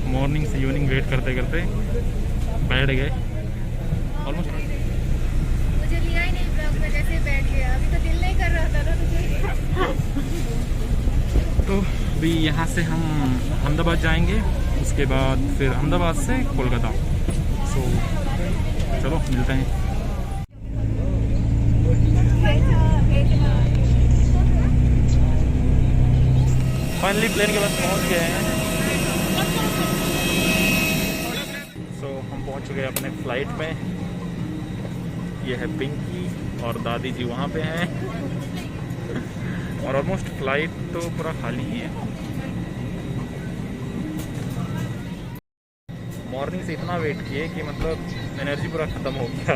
Morning से evening wait करते करते बैठ गए ऑलमोस्ट। मुझे लिया ही नहीं ब्लॉग में, जैसे बैठ गया। अभी तो दिल नहीं कर रहा था ना तुझे। तो अभी यहाँ से हम अहमदाबाद जाएंगे, उसके बाद फिर अहमदाबाद से कोलकाता। सो चलो मिलते हैं। फाइनली प्लेन के पास पहुँच गए हैं। सो हम पहुँच चुके हैं अपने फ्लाइट में। ये है पिंकी और दादी जी वहाँ पे हैं और ऑलमोस्ट फ्लाइट तो पूरा खाली ही है। मॉर्निंग से इतना वेट किए कि मतलब एनर्जी पूरा ख़त्म हो गया।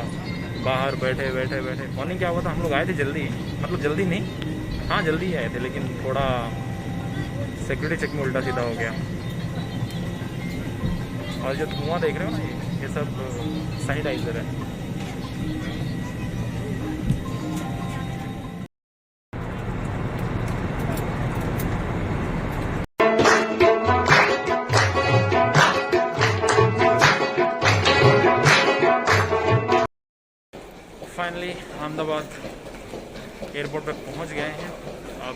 बाहर बैठे बैठे बैठे मॉर्निंग क्या हुआ था, हम लोग आए थे जल्दी, मतलब जल्दी नहीं, हाँ जल्दी ही आए थे, लेकिन थोड़ा सिक्योरिटी चेक में उल्टा सीधा हो गया। और जो धुआं देख रहे हो ना, ये सब सैनिटाइजर है। फाइनली अहमदाबाद एयरपोर्ट पे पहुंच गए हैं। अब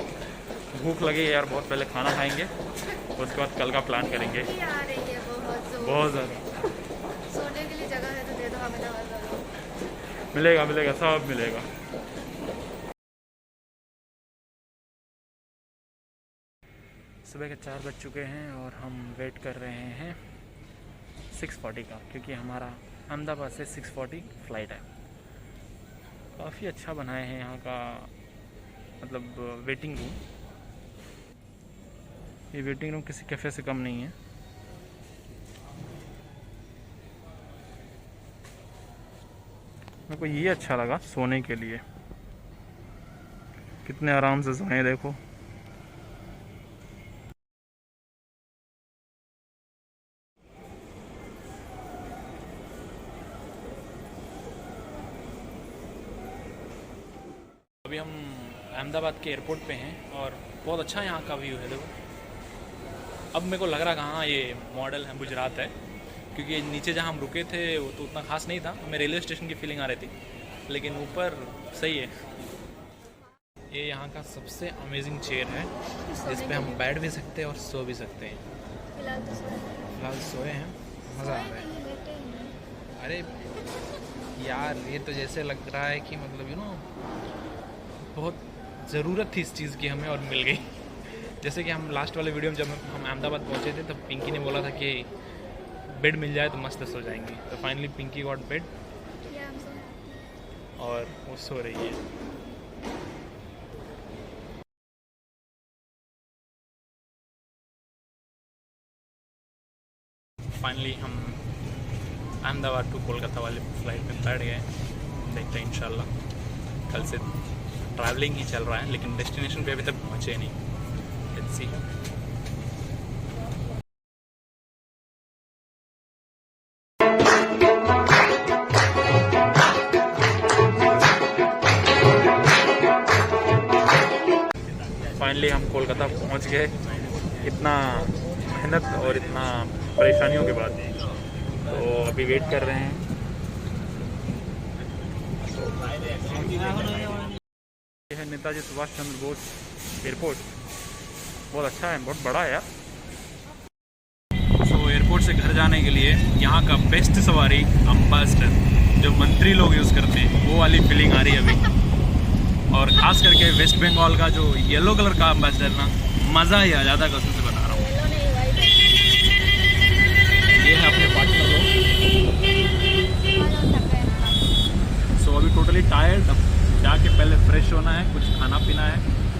भूख लगी है यार बहुत, पहले खाना खाएंगे, उसके बाद कल का प्लान करेंगे। आ रही है बहुत ज़्यादा। सोने के लिए जगह है तो दे दो हमें। मिलेगा मिलेगा, सब मिलेगा। सुबह के 4 बज चुके हैं और हम वेट कर रहे हैं 6:40 का, क्योंकि हमारा अहमदाबाद से 6:40 फ़्लाइट है। काफ़ी अच्छा बनाए हैं यहाँ का, मतलब वेटिंग रूम। ये वेटिंग रूम किसी कैफ़े से कम नहीं है। मेरे को ये अच्छा लगा सोने के लिए, कितने आराम से सोए देखो। अभी हम अहमदाबाद के एयरपोर्ट पे हैं और बहुत अच्छा यहाँ का व्यू है देखो। अब मेरे को लग रहा कहाँ ये मॉडल है, गुजरात है, क्योंकि नीचे जहाँ हम रुके थे वो तो उतना खास नहीं था, हमें रेलवे स्टेशन की फीलिंग आ रही थी, लेकिन ऊपर सही है। ये यहाँ का सबसे अमेजिंग चेयर है, जिस पे हम बैठ भी सकते हैं और सो भी सकते हैं। फिलहाल सोए हैं, मज़ा आ रहा है। अरे यार ये तो जैसे लग रहा है कि मतलब बहुत ज़रूरत थी इस चीज़ की हमें और मिल गई। जैसे कि हम लास्ट वाले वीडियो में जब हम अहमदाबाद पहुँचे थे तब पिंकी ने बोला था कि बेड मिल जाए तो मस्त सो जाएंगे, तो फाइनली पिंकी गॉट बेड और वो सो रही है। फाइनली हम अहमदाबाद टू कोलकाता वाले फ्लाइट में बैठ गए। देखते हैं इंशाल्लाह, कल से ट्रैवलिंग ही चल रहा है, लेकिन डेस्टिनेशन पे अभी तक पहुँचे नहीं। Let's see. फाइनली हम कोलकाता पहुँच गए, इतना मेहनत और इतना परेशानियों के बाद। तो अभी वेट कर रहे हैं। यह है नेताजी सुभाष चंद्र बोस एयरपोर्ट, बहुत अच्छा है, बहुत बड़ा है यार। तो एयरपोर्ट से घर जाने के लिए यहाँ का बेस्ट सवारी अम्बासडर, जो मंत्री लोग यूज़ करते हैं, वो वाली फीलिंग आ रही है अभी। और ख़ास करके वेस्ट बंगाल का जो येलो कलर का अम्बासडर ना, मज़ा ही आ जाता, कसम से बता रहा हूँ। ये है अपने पार्टनर लोग। सो अभी टोटली टायर्ड, अब जाके पहले फ्रेश होना है, कुछ खाना पीना है,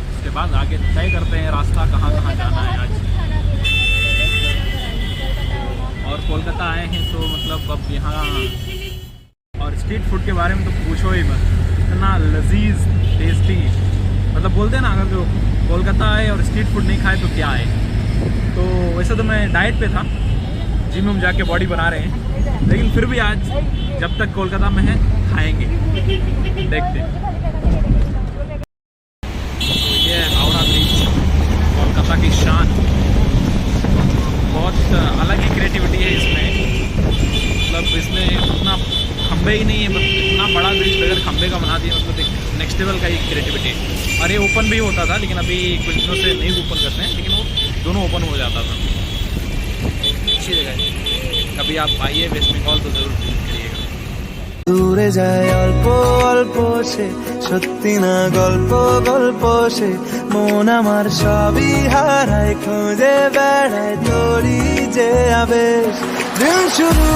उसके बाद आगे तय करते हैं रास्ता कहाँ कहाँ जाना है आज। और कोलकाता आए हैं तो मतलब अब यहाँ, और स्ट्रीट फूड के बारे में तो पूछो ही मत, इतना लजीज टेस्टी। मतलब बोलते हैं ना, अगर जो कोलकाता आए और स्ट्रीट फूड नहीं खाए तो क्या है। तो वैसे तो मैं डाइट पे था, जिम में जाके बॉडी बना रहे हैं, लेकिन फिर भी आज जब तक कोलकाता में है खाएंगे, देखते हैं। तो ये है हावड़ा ब्रिज, कोलकाता की शान, बहुत अलग ही क्रिएटिविटी है इसमें। मतलब इसमें उतना खंबे ही नहीं है, मतलब इतना बड़ा ब्रिज बगैर खंबे का बना दिया, मतलब एक नेक्स्ट लेवल का ही क्रिएटिविटी है। और ये ओपन भी होता था, लेकिन अभी कुछ दिनों से नहीं ओपन करते हैं, लेकिन वो दोनों ओपन हो जाता था। अच्छी जगह है, कभी आप आइए वेस्ट बंगाल तो ज़रूर करिएगा। দূরে যায় অল্প অল্প সে সত্যি না গল্প গল্প সে মন আমার সবই হারায় খুঁজে বেড়ায় তোরই যে আবেশ দিন শুরু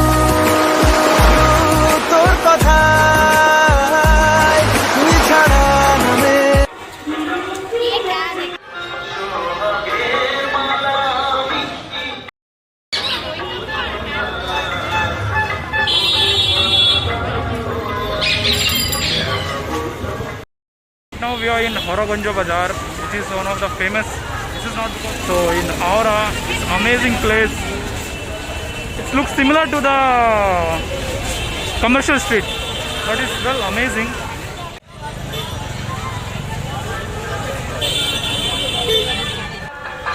তোর কথায় তুই ছাড়া নামে ये क्या है? Now we are in Horogonjo Bazaar, which is one of the famous. This is not so in Aura. It's amazing place. It looks similar to the commercial street, but it's well amazing.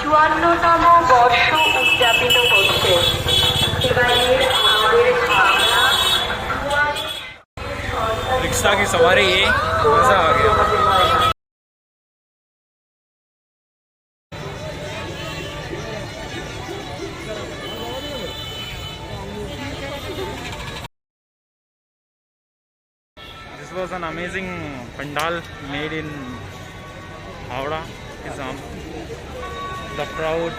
চুয়ান্নতম বর্ষ উদযাপিত হচ্ছে এবারের আমাদের ভাবনা rickshaw की सवारी ये मज़ा आ गया। This was an amazing pandal made in Howrah, Assam. The crowd.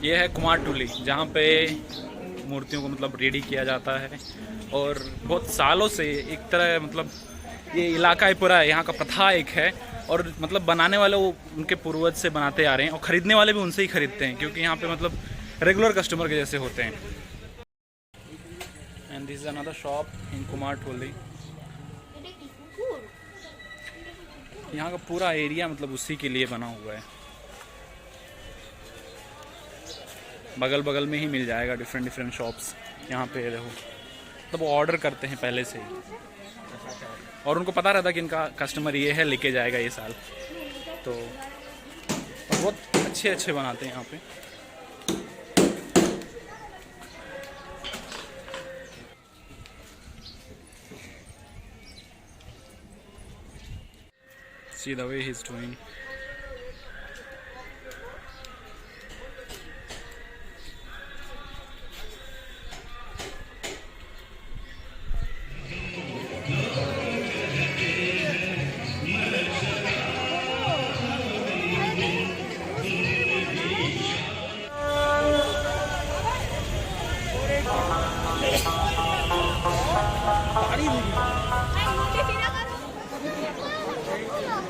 ये है कुमार टोली, जहाँ पे मूर्तियों को मतलब रेडी किया जाता है। और बहुत सालों से एक तरह मतलब ये इलाका ही पूरा है, यहाँ का प्रथा एक है। और मतलब बनाने वाले वो उनके पूर्वज से बनाते आ रहे हैं, और ख़रीदने वाले भी उनसे ही खरीदते हैं, क्योंकि यहाँ पे मतलब रेगुलर कस्टमर के जैसे होते हैं। And this is another shop in Kumar Toli. यहाँ का पूरा एरिया मतलब उसी के लिए बना हुआ है। बगल बगल में ही मिल जाएगा डिफरेंट डिफरेंट शॉप्स। यहाँ पे देखो, मतलब वो ऑर्डर करते हैं पहले से ही, और उनको पता रहता कि इनका कस्टमर ये है, लेके जाएगा ये साल। तो और बहुत अच्छे अच्छे बनाते हैं यहाँ पे। See the way he's doing.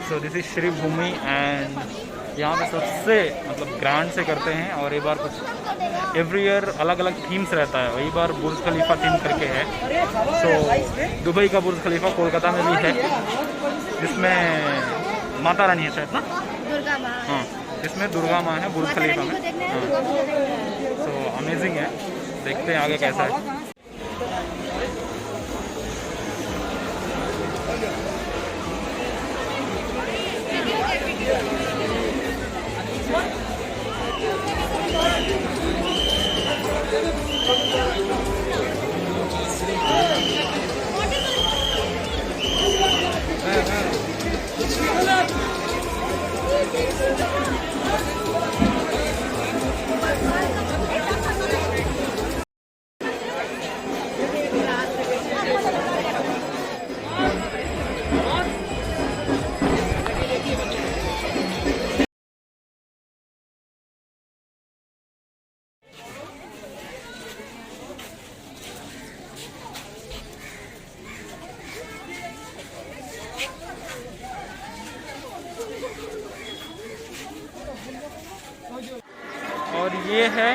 So this is Shri Bhumi and यहाँ पे सबसे मतलब ग्रैंड से करते हैं। और एक बार कुछ एवरी ईयर अलग अलग थीम्स रहता है। वही बार बुर्ज खलीफा थीम करके है। सो दुबई का बुर्ज खलीफा कोलकाता में भी है, जिसमें माता रानी है शायद ना, दुर्गा माँ। हाँ, इसमें दुर्गा माँ है बुर्ज खलीफा में। सो अमेजिंग है, देखते हैं आगे कैसा है। ये है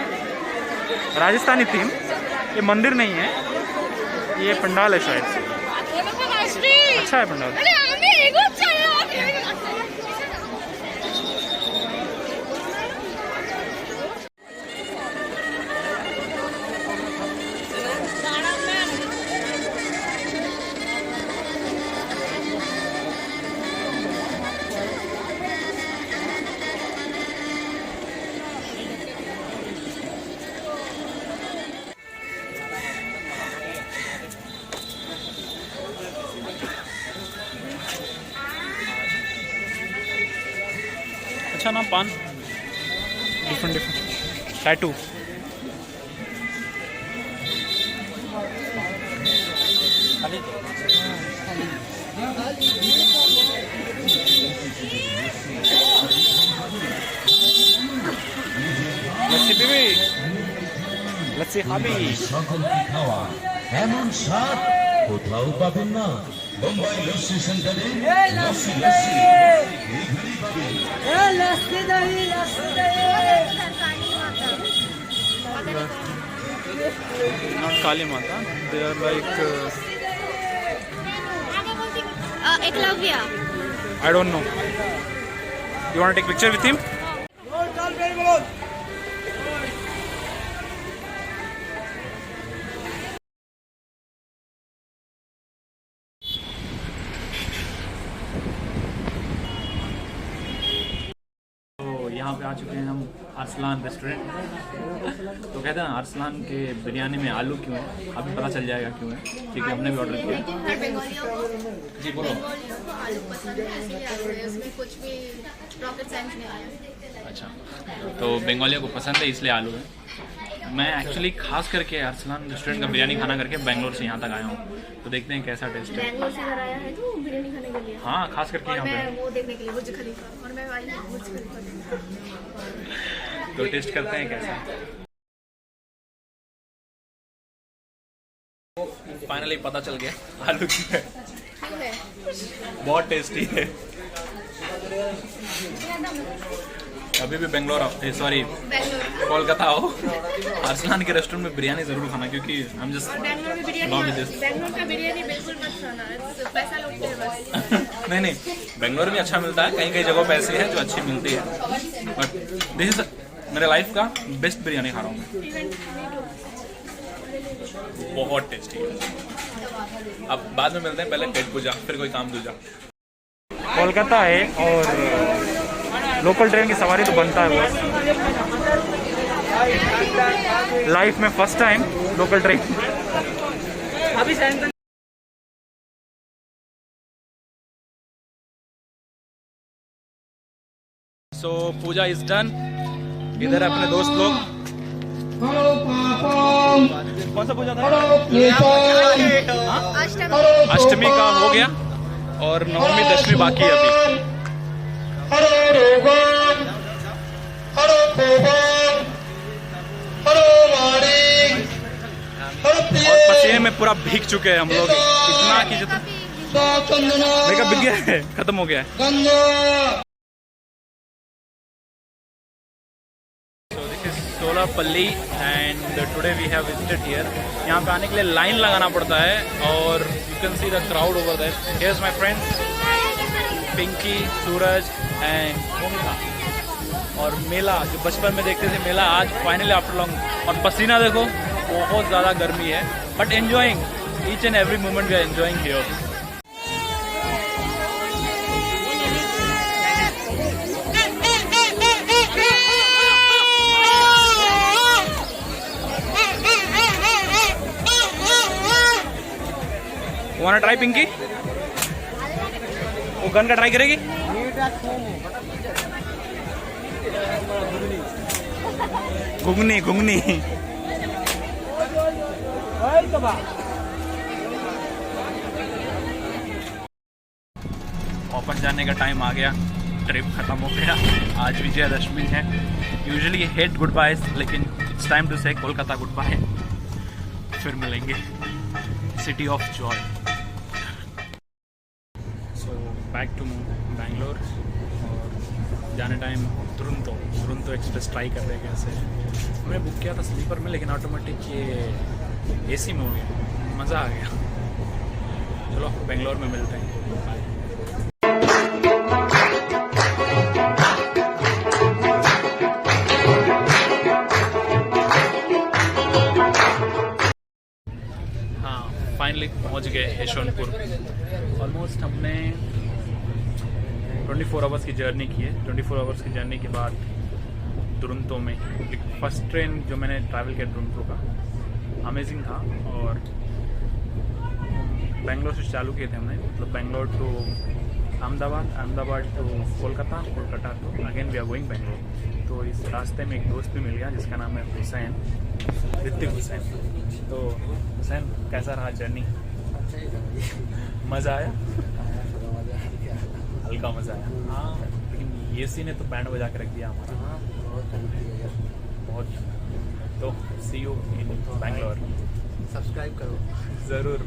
राजस्थानी थीम, ये मंदिर नहीं है, ये पंडाल है शायद से। अच्छा है पंडाल। अच्छा ना पान, डिफरेंट डिफरेंट टैटू। लस्सी पीबी, लस्सी खाबी। সকল কি খাওয়া এমন স্বাদ কোথাও পাবেন না। বোম্বাই লস্যি সেন্টারে লস্যি লস্যি এইখানেই পাবেন। Not Kali Mata, they are like Eklavya. I don't know. You want to take picture with him? यहाँ पे आ चुके हैं हम अरसलान रेस्टोरेंट। तो कहते हैं ना अरसलान के बिरयानी में आलू क्यों है, अभी पता चल जाएगा क्यों है, क्योंकि हमने भी ऑर्डर किया। जी बोलो। बंगालियों को आलू पसंद है, इसलिए आलू है, उसमें कुछ भी रॉकेट साइंस नहीं आया। अच्छा, तो बंगालियों को पसंद है इसलिए आलू है। मैं एक्चुअली खास करके अरसलान रेस्टोरेंट का बिरयानी खाना करके बेंगलोर से यहाँ तक आया हूँ, तो देखते हैं कैसा टेस्ट है। बैंगलोर से घर आया है तो बिरयानी खाने के लिए। हाँ, खास करके और यहाँ मैं पे। वो देखने के लिए बुर्ज खलीफा, और मैं आई हूँ बुर्ज खलीफा देखने। तो टेस्ट करते हैं कैसा है। फाइनली पता चल गया आलू की है, क्यों है? बहुत टेस्टी है। अभी भी बेंगलोर आओ, सॉरी बैंगलोर। कोलकाता आओ, अरसलान के रेस्टोरेंट में बिरयानी जरूर खाना, क्योंकि हम जस्ट बैंगलोर में बिरयानी, बैंगलोर का बिरयानी बिल्कुल मत खाना, पैसा लूटते हैं बस। नहीं नहीं, बेंगलोर में अच्छा मिलता है, कहीं कहीं जगहों पे ऐसी है जो अच्छी मिलती है, बट दिस इज मेरे लाइफ का बेस्ट बिरयानी खा रहा हूँ मैं। बहुत टेस्टी है। अब बाद में मिलते हैं, पहले पेट पूजा फिर कोई काम दूजा। कोलकाता है और लोकल ट्रेन की सवारी तो बनता है बहुत। लाइफ में first time local train. So puja is done. इधर अपने दोस्त लोग। कौन सा पूजा था? अष्टमी का हो गया और नवमी दशमी बाकी है अभी। और पसीने में पूरा भीग चुके हैं हम लोग, इतना कि जितना मेकअप बिक गया है, खत्म हो गया है। Solapalli and today we have visited here. यहाँ पे आने के लिए लाइन लगाना पड़ता है और you can see the crowd over there. Here is my friends Pinky, Suraj and Bhumika. और मेला जो बचपन में देखते थे मेला, आज फाइनली आफ्टर लॉन्ग। और पसीना देखो, बहुत ज़्यादा गर्मी है, but enjoying each and every moment we are enjoying here. Wanna try Pinky? वो गन का ट्राई करेगी? घुगनी घुगनी। वापस जाने का टाइम आ गया, ट्रिप खत्म हो गया। आज विजयदशमी है। यूजुअली हेट गुड बायज, लेकिन it's time to say Kolkata good bye. फिर मिलेंगे city of joy. So back to Bangalore. और जाने टाइम दुरंतो एक्सप्रेस ट्राई कर रहे हैं कैसे। हमने बुक किया था स्लीपर में, लेकिन ऑटोमेटिक ये एसी में हो गया, मज़ा आ गया। चलो बेंगलोर में मिलते हैं, बाय। हाँ फाइनली पहुंच गए यशवंतपुर। ऑलमोस्ट हमने 24 आवर्स की जर्नी की है। 24 आवर्स की जर्नी के बाद दुरंतो में फर्स्ट ट्रेन जो मैंने ट्रैवल किया दुरंतो का अमेजिंग था। और बेंगलोर से चालू किए थे हमने, मतलब Bangalore to Ahmedabad to Kolkata to again we are going Bangalore. तो इस रास्ते में एक दोस्त भी मिल गया जिसका नाम है हुसैन, ऋतिक हुसैन। तो हुसैन कैसा रहा जर्नी? मज़ा आया? हल्का मज़ा आया। हाँ लेकिन एसी ने तो बैंड बजा के रख दिया हमारा बहुत। तो सी यू इन बैंगलोर। सब्सक्राइब करो ज़रूर।